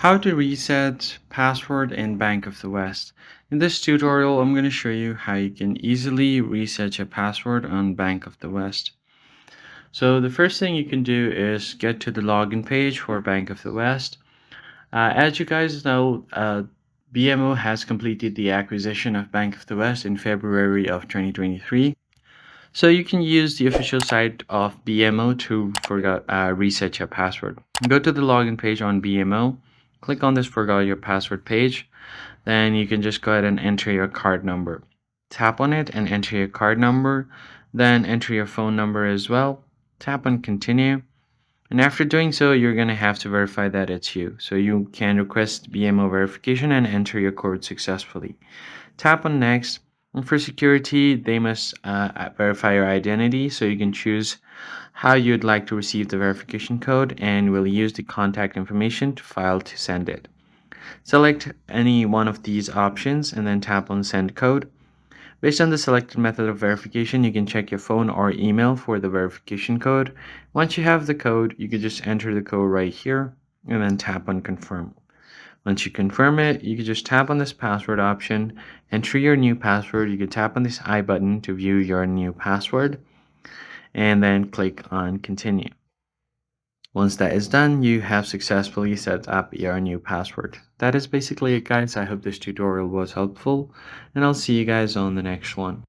How to reset password in Bank of the West. In this tutorial, I'm going to show you how you can easily reset your password on Bank of the West. So the first thing you can do is get to the login page for Bank of the West. As you guys know, BMO has completed the acquisition of Bank of the West in February of 2023. So you can use the official site of BMO to reset your password. Go to the login page on BMO, click on this forgot your password page, then you can just go ahead and enter your card number. Tap on it and enter your card number, then enter your phone number as well. Tap on continue. And after doing so, you're going to have to verify that it's you. So you can request BMO verification and enter your code successfully. Tap on next. And for security, they must verify your identity. So you can choose how you'd like to receive the verification code, and we'll use the contact information to file to send it. Select any one of these options and then tap on send code. Based on the selected method of verification, you can check your phone or email for the verification code. Once you have the code, you can just enter the code right here and then tap on confirm. Once you confirm it, you can just tap on this password option, enter your new password. You can tap on this I button to view your new password and then click on continue. Once that is done, you have successfully set up your new password. That is basically it, guys. I hope this tutorial was helpful, and I'll see you guys on the next one.